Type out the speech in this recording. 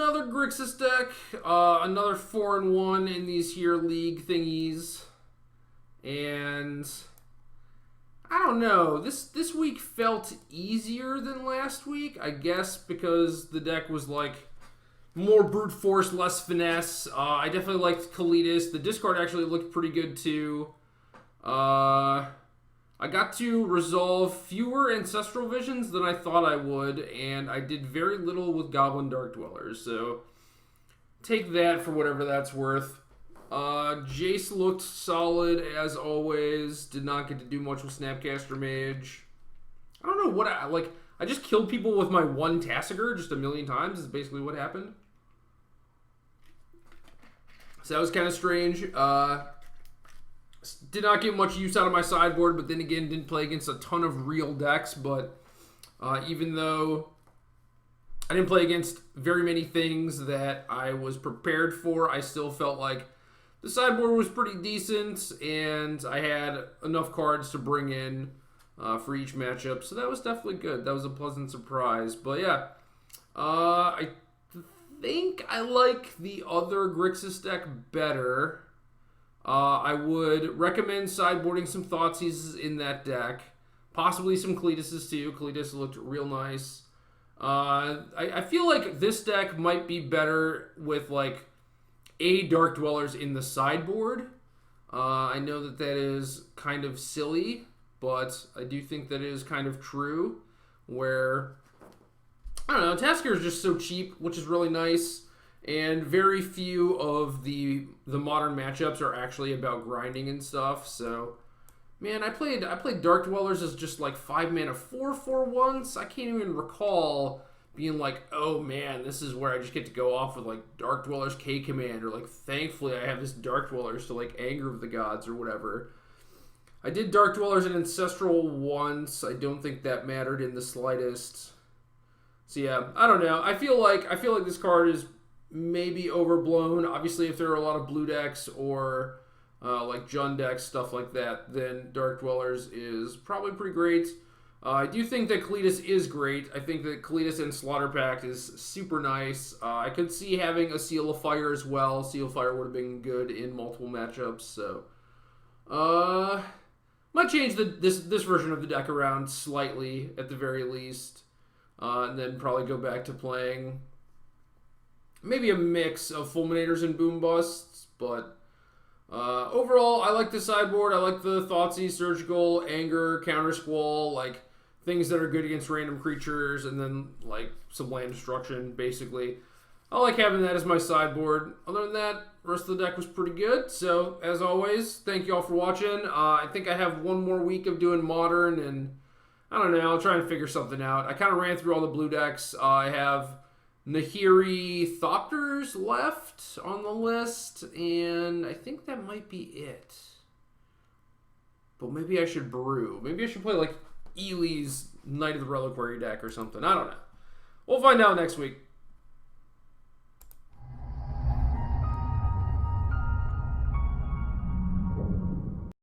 another Grixis deck. Another 4-1 in these here league thingies. And I don't know. This week felt easier than last week. I guess because the deck was like more brute force, less finesse. I definitely liked Kalitas. The discard actually looked pretty good too. I got to resolve fewer Ancestral Visions than I thought I would, and I did very little with Goblin Dark Dwellers, so take that for whatever that's worth. Jace looked solid as always. Did not get to do much with Snapcaster Mage. I don't know what I just killed people with my one Tassiger just a million times is basically what happened. So that was kind of strange. Did not get much use out of my sideboard, but then again, didn't play against a ton of real decks. But even though I didn't play against very many things that I was prepared for, I still felt like the sideboard was pretty decent, and I had enough cards to bring in for each matchup. So that was definitely good. That was a pleasant surprise. But yeah, I think I like the other Grixis deck better. I would recommend sideboarding some Thoughtseize in that deck. Possibly some Kalitas too. Kalitas looked real nice. I feel like this deck might be better with like Dark Dwellers in the sideboard. I know that is kind of silly, but I do think that is kind of true. Where, I don't know, Tasker is just so cheap, which is really nice. And very few of the modern matchups are actually about grinding and stuff. So, man, I played Dark Dwellers as just like 5-mana 4/4 once. I can't even recall being like, oh man, this is where I just get to go off with like Dark Dwellers K command, or like thankfully I have this Dark Dwellers to like Anger of the Gods or whatever. I did Dark Dwellers in Ancestral once. I don't think that mattered in the slightest. So yeah, I don't know. I feel like this card is maybe overblown. Obviously, if there are a lot of blue decks or like Jund decks, stuff like that, then Dark Dwellers is probably pretty great. I do think that Kalitas is great. I think that Kalitas and Slaughter Pact is super nice. I could see having a Seal of Fire as well. Seal of Fire would have been good in multiple matchups. So, might change this version of the deck around slightly at the very least, and then probably go back to playing maybe a mix of Fulminators and Boom Busts, but overall, I like the sideboard. I like the Thoughtseize, Surgical, Anger, Counter Squall, like things that are good against random creatures, and then like some land destruction, basically. I like having that as my sideboard. Other than that, the rest of the deck was pretty good. So, as always, thank you all for watching. I think I have one more week of doing Modern, and I don't know, I'll try and figure something out. I kind of ran through all the blue decks. I have Nahiri Thopters left on the list, and I think that might be it. But maybe I should brew. Maybe I should play like Ely's Knight of the Reliquary deck or something. I don't know. We'll find out next week.